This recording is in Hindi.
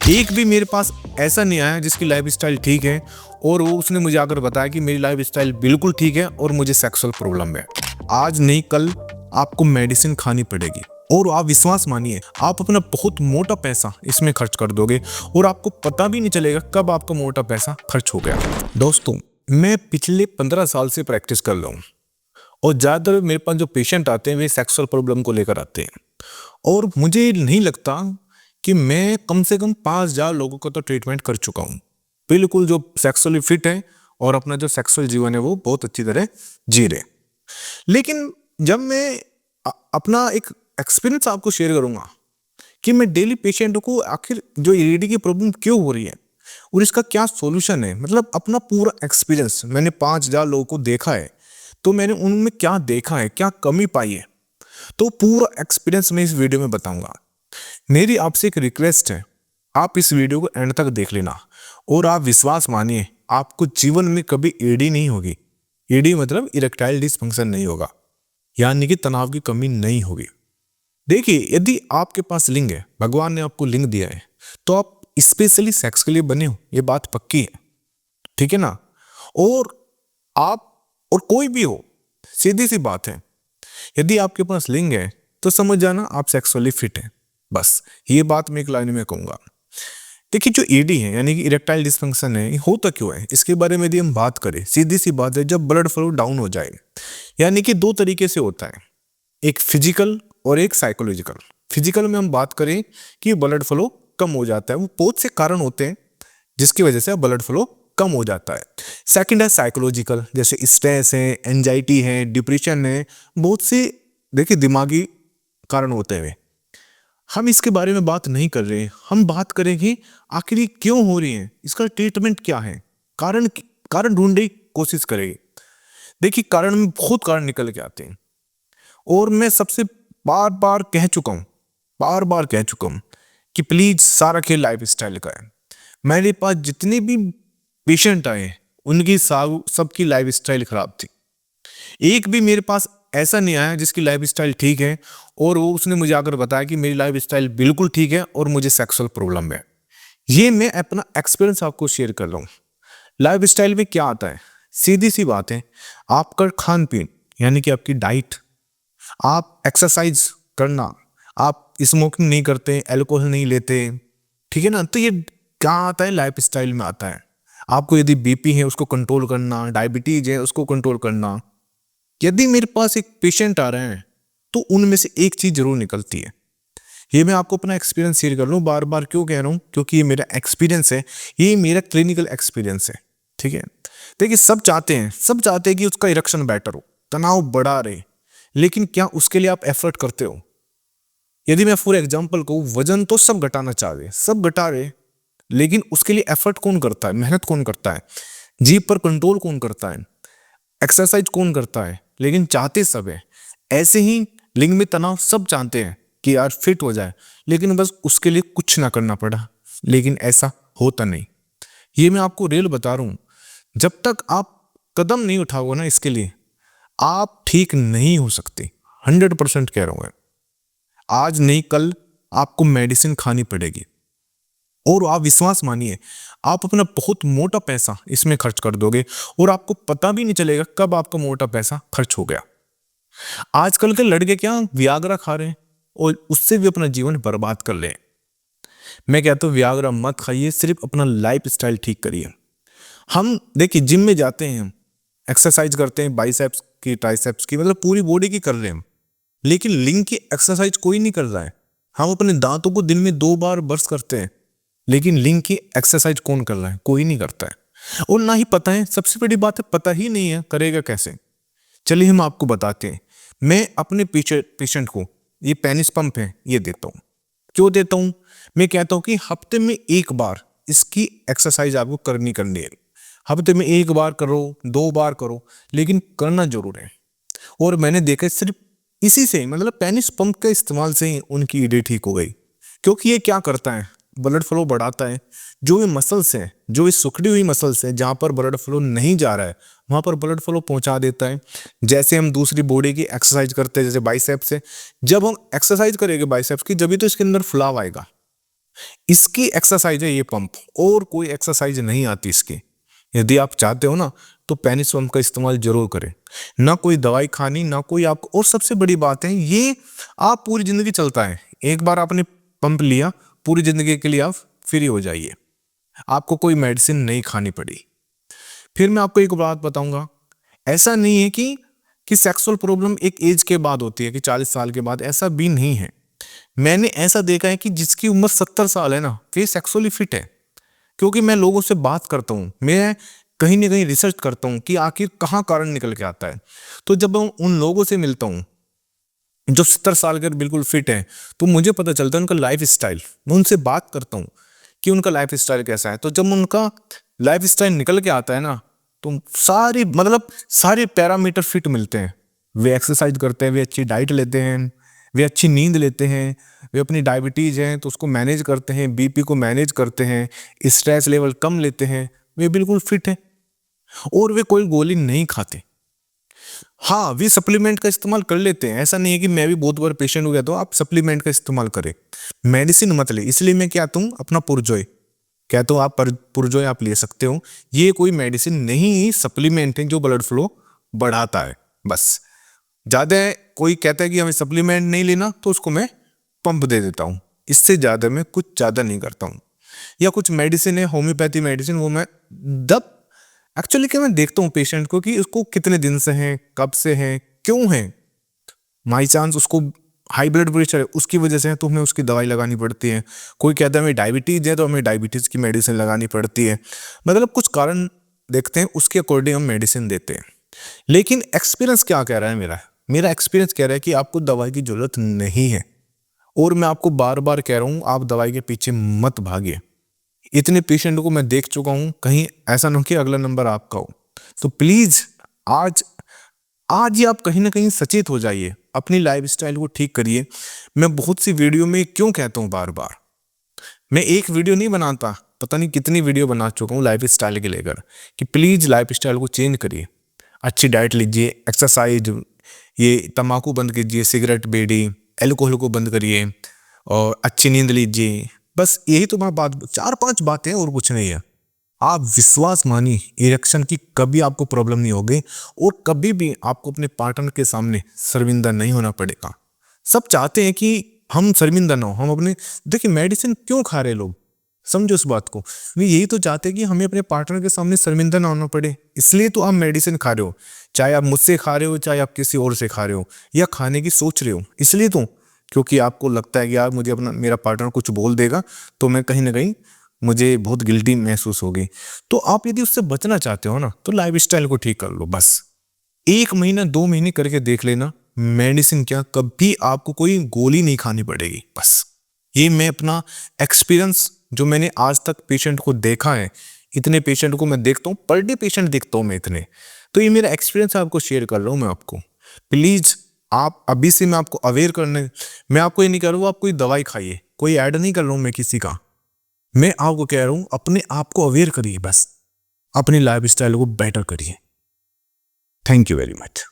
एक भी मेरे पास ऐसा नहीं आया जिसकी लाइफस्टाइल ठीक है और वो उसने मुझे आकर बताया कि मेरी लाइफस्टाइल बिल्कुल ठीक है और मुझे सेक्सुअल प्रॉब्लम है। आज नहीं कल आपको मेडिसिन खानी पड़ेगी और आप विश्वास मानिए आप अपना बहुत मोटा पैसा इसमें खर्च कर दोगे और आपको पता भी नहीं चलेगा कब आपका मोटा पैसा खर्च हो गया। दोस्तों, मैं पिछले 15 साल से प्रैक्टिस कर रहा हूँ और ज़्यादातर मेरे पास जो पेशेंट आते हैं वे सेक्सुअल प्रॉब्लम को लेकर आते हैं और मुझे नहीं लगता कि मैं कम से कम 5,000 लोगों को तो ट्रीटमेंट कर चुका हूँ, बिल्कुल जो सेक्सुअली फिट है और अपना जो सेक्सुअल जीवन है वो बहुत अच्छी तरह जी रहे। लेकिन जब मैं अपना एक एक्सपीरियंस आपको शेयर करूंगा कि मैं डेली पेशेंटों को आखिर जो ईडी की प्रॉब्लम क्यों हो रही है और इसका क्या सॉल्यूशन है, मतलब अपना पूरा एक्सपीरियंस मैंने 5,000 लोगों को देखा है तो मैंने उनमें क्या देखा है, क्या कमी पाई है, तो पूरा एक्सपीरियंस मैं इस वीडियो में बताऊंगा। मेरी आपसे एक रिक्वेस्ट है, आप इस वीडियो को एंड तक देख लेना और आप विश्वास मानिए आपको जीवन में कभी ईडी नहीं होगी। ईडी मतलब इरेक्टाइल डिसफंक्शन नहीं होगा, यानी कि तनाव की कमी नहीं होगी। देखिए, यदि आपके पास लिंग है, भगवान ने आपको लिंग दिया है तो आप स्पेशली सेक्स के लिए बने हो, ये बात पक्की है, ठीक है ना। और आप और कोई भी हो, सीधी सी बात है, यदि आपके पास लिंग है तो समझ जाना आप सेक्सुअली फिट है। बस ये बात मैं एक लाइन में कहूंगा। देखिए, जो ईडी है यानी कि इरेक्टाइल डिसफंक्शन है, ये होता क्यों है इसके बारे में यदि हम बात करें, सीधी सी बात है, जब ब्लड फ्लो डाउन हो जाए, यानी कि दो तरीके से होता है, एक फिजिकल और एक साइकोलॉजिकल। फिजिकल में हम बात करें कि ब्लड फ्लो कम हो जाता है, वो बहुत से कारण होते हैं जिसकी वजह से ब्लड फ्लो कम हो जाता है। सेकंड है साइकोलॉजिकल, जैसे स्ट्रेस है, एंजाइटी है, डिप्रेशन है, बहुत से देखिए दिमागी कारण होते हैं। हम इसके बारे में बात नहीं कर रहे, हम बात करेंगे आखिर ये क्यों हो रही है, इसका ट्रीटमेंट क्या है, कारण कारण ढूंढने की कोशिश करेंगे। देखिए, कारण में बहुत कारण निकल के आते हैं और मैं सबसे बार बार कह चुका हूं कि प्लीज सारा खेल लाइफ स्टाइल का है। मेरे पास जितने भी पेशेंट आए उनकी सबकी लाइफ स्टाइल खराब थी। एक भी मेरे पास ऐसा नहीं आया जिसकी लाइफ स्टाइल ठीक है और वो उसने मुझे आकर बताया कि मेरी लाइफ स्टाइल बिल्कुल ठीक है और मुझे सेक्सुअल प्रॉब्लम है। ये मैं अपना एक्सपीरियंस आपको शेयर कर रहा हूँ। लाइफ स्टाइल में क्या आता है, सीधी सी बात है, आपका खान पीन यानी कि आपकी डाइट, आप एक्सरसाइज करना, आप स्मोकिंग नहीं करते, अल्कोहल नहीं लेते, ठीक है ना, तो ये क्या आता है, लाइफ स्टाइल में आता है। आपको यदि बीपी है उसको कंट्रोल करना, डायबिटीज है उसको कंट्रोल करना। यदि मेरे पास एक पेशेंट आ रहे हैं तो उनमें से एक चीज जरूर निकलती है। ये मैं आपको अपना एक्सपीरियंस शेयर कर लूँ, बार बार क्यों कह रहा हूँ, क्योंकि ये मेरा एक्सपीरियंस है, ये मेरा क्लिनिकल एक्सपीरियंस है, ठीक है। देखिए, सब चाहते हैं कि उसका इरेक्शन बेटर हो, तनाव बढ़ा रहे, लेकिन क्या उसके लिए आप एफर्ट करते हो? यदि मैं फॉर एग्जांपल कहूँ, वजन तो सब घटाना चाह रहे, सब घटा रहे, लेकिन उसके लिए एफर्ट कौन करता है, मेहनत कौन करता है, जीभ पर कंट्रोल कौन करता है, एक्सरसाइज कौन करता है, लेकिन चाहते सब है। ऐसे ही लिंग में तनाव सब चाहते हैं कि यार फिट हो जाए, लेकिन बस उसके लिए कुछ ना करना पड़ा, लेकिन ऐसा होता नहीं। ये मैं आपको रियल बता रहा हूं, जब तक आप कदम नहीं उठाओगे ना इसके लिए, आप ठीक नहीं हो सकते। 100% कह रहा हूं मैं, आज नहीं कल आपको मेडिसिन खानी पड़ेगी और आप विश्वास मानिए आप अपना बहुत मोटा पैसा इसमें खर्च कर दोगे और आपको पता भी नहीं चलेगा कब आपका मोटा पैसा खर्च हो गया। आजकल के लड़के क्या वियाग्रा खा रहे हैं और उससे भी अपना जीवन बर्बाद कर ले। मैं कहता हूँ वियाग्रा मत खाइए, सिर्फ अपना लाइफ स्टाइल ठीक करिए। हम देखिए जिम में जाते हैं, एक्सरसाइज करते हैं, बाइसेप्स की, ट्राइसेप्स की, मतलब पूरी बॉडी की कर रहे हैं, लेकिन लिंग की एक्सरसाइज कोई नहीं कर रहा है। हम अपने दांतों को दिन में 2 बार ब्रश करते हैं, लेकिन लिंग की एक्सरसाइज कौन कर रहा है? कोई नहीं करता है और ना ही पता है। सबसे बड़ी बात है, पता ही नहीं है, करेगा कैसे? चलिए हम आपको बताते हैं। मैं अपने पेशेंट को ये पेनिस पंप है ये देता हूँ। क्यों देता हूँ? मैं कहता हूँ कि हफ्ते में 1 बार इसकी एक्सरसाइज आपको करनी है। हफ्ते में 1 बार करो, 2 बार करो, लेकिन करना जरूर है। और मैंने देखा सिर्फ इसी से, मतलब पेनिस पंप के इस्तेमाल से ही उनकी ईडी ठीक हो गई। क्योंकि ये क्या करता है, ब्लड फ्लो बढ़ाता है। जो ये मसल्स है, जो ये सिकुड़ी हुई मसल्स है, जहां पर ब्लड फ्लो नहीं जा रहा है वहां पर ब्लड फ्लो पहुंचा देता है। जैसे हम दूसरी बॉडी की एक्सरसाइज करते हैं, जैसे बाइसेप्स है, जब हम एक्सरसाइज करेंगे बाइसेप्स की, जब भी तो इसके अंदर फ्लाव आएगा, इसकी एक्सरसाइज है ये पंप, और कोई एक्सरसाइज नहीं आती इसकी। यदि आप चाहते हो ना तो पेनिस पंप का इस्तेमाल जरूर करें। ना कोई दवाई खानी, ना कोई आपको, और सबसे बड़ी बात है ये आप पूरी जिंदगी चलता है। एक बार आपने पंप लिया, पूरी जिंदगी के लिए आप फ्री हो जाइए, आपको कोई मेडिसिन नहीं खानी पड़ी। फिर मैं आपको एक बात बताऊंगा, ऐसा नहीं है कि सेक्सुअल प्रॉब्लम एक एज के बाद होती है, कि 40 साल के बाद, ऐसा भी नहीं है। मैंने ऐसा देखा है कि जिसकी उम्र 70 साल है ना, वे सेक्सुअली फिट है। क्योंकि मैं लोगों से बात करता हूँ, मैं कहीं ना कहीं रिसर्च करता हूँ कि आखिर कहाँ कारण निकल के आता है। तो जब मैं उन लोगों से मिलता हूँ जो 70 साल के बिल्कुल फिट है, तो मुझे पता चलता है उनका लाइफ स्टाइल। मैं उनसे बात करता हूँ कि उनका लाइफ स्टाइल कैसा है। तो जब उनका लाइफ स्टाइल निकल के आता है ना, तो सारी, मतलब सारे पैरामीटर फिट मिलते हैं। वे एक्सरसाइज करते हैं, वे अच्छी डाइट लेते हैं, वे अच्छी नींद लेते हैं, वे अपनी डायबिटीज है तो उसको मैनेज करते हैं, बीपी को मैनेज करते हैं, स्ट्रेस लेवल कम लेते हैं, वे बिल्कुल फिट है। और वे कोई गोली नहीं खाते। हाँ, वे सप्लीमेंट का इस्तेमाल कर लेते हैं, ऐसा नहीं है कि मैं भी बहुत बार पेशेंट हो गया तो आप सप्लीमेंट का इस्तेमाल करें, मेडिसिन मत ले। इसलिए मैं कहता हूँ अपना पुरजॉय कहता हूँ, आप पुरजॉय आप ले सकते हो। ये कोई मेडिसिन नहीं, सप्लीमेंट है जो ब्लड फ्लो बढ़ाता है बस। ज्यादा कोई कहता है कि हमें सप्लीमेंट नहीं लेना, तो उसको मैं पंप दे देता हूँ। इससे ज्यादा मैं कुछ ज्यादा नहीं करता हूँ। या कुछ मेडिसिन है, होम्योपैथी मेडिसिन, वो मैं दब एक्चुअली क्या, मैं देखता हूँ पेशेंट को कि उसको कितने दिन से है, कब से है, क्यों है। माई चांस उसको हाई ब्लड प्रेशर है, उसकी वजह से है, तो हमें उसकी दवाई लगानी पड़ती है। कोई कहता है हमें डायबिटीज है तो हमें डायबिटीज की मेडिसिन लगानी पड़ती है। मतलब कुछ कारण देखते हैं, उसके अकॉर्डिंग हम मेडिसिन देते हैं। लेकिन एक्सपीरियंस क्या कह रहा है मेरा मेरा एक्सपीरियंस कह रहा है कि आपको दवाई की जरूरत नहीं है। और मैं आपको बार बार कह रहा हूं, आप दवाई के पीछे मत भागिए। इतने पेशेंट को मैं देख चुका हूं, कहीं ऐसा ना हो कि अगला नंबर आपका हो। तो प्लीज आज आज ही आप कहीं ना कहीं सचेत हो जाइए, अपनी लाइफ स्टाइल को ठीक करिए। मैं बहुत सी वीडियो में क्यों कहता हूँ बार बार, मैं एक वीडियो नहीं बनाता, पता नहीं कितनी वीडियो बना चुका हूँ लाइफ स्टाइल के लेकर, कि प्लीज लाइफ स्टाइल को चेंज करिए। अच्छी डाइट लीजिए, एक्सरसाइज, ये तम्बाकू बंद कीजिए, सिगरेट बीड़ी एल्कोहल को बंद करिए, और अच्छी नींद लीजिए। बस यही तो मैं बात, 4-5 बातें, और कुछ नहीं है। आप विश्वास मानिए, इरेक्शन की कभी आपको प्रॉब्लम नहीं होगी, और कभी भी आपको अपने पार्टनर के सामने शर्मिंदा नहीं होना पड़ेगा। सब चाहते हैं कि हम शर्मिंदा ना हो, हम अपने, देखिए मेडिसिन क्यों खा रहे लोग, समझो इस बात को। वे यही तो चाहते हैं कि हमें अपने पार्टनर के सामने शर्मिंदा ना होना पड़े, इसलिए तो आप मेडिसिन खा रहे हो। चाहे आप मुझसे खा रहे हो, चाहे आप किसी और से खा रहे हो, या खाने की सोच रहे हो, इसलिए तो, क्योंकि आपको लगता है कि यार मुझे अपना, मेरा पार्टनर कुछ बोल देगा तो मैं कहीं ना कहीं, मुझे बहुत गिल्टी महसूस होगी। तो आप यदि उससे बचना चाहते हो ना, तो लाइफ स्टाइल को ठीक कर लो बस। 1 महीना 2 महीने करके देख लेना, मेडिसिन क्या, कभी आपको कोई गोली नहीं खानी पड़ेगी बस। ये मैं अपना एक्सपीरियंस, जो मैंने आज तक पेशेंट को देखा है, इतने पेशेंट को मैं देखता हूँ, पर डे पेशेंट देखता हूँ मैं इतने, तो ये मेरा एक्सपीरियंस आपको शेयर कर रहा हूँ मैं आपको। प्लीज आप अभी से, मैं आपको अवेयर करने, मैं आपको ये नहीं कह रहा हूँ आप कोई दवाई खाइए, कोई ऐड नहीं कर रहा हूँ मैं किसी का। मैं आपको कह रहा हूँ अपने आप को अवेयर करिए बस, अपनी लाइफ स्टाइल को बेटर करिए। Thank you very much.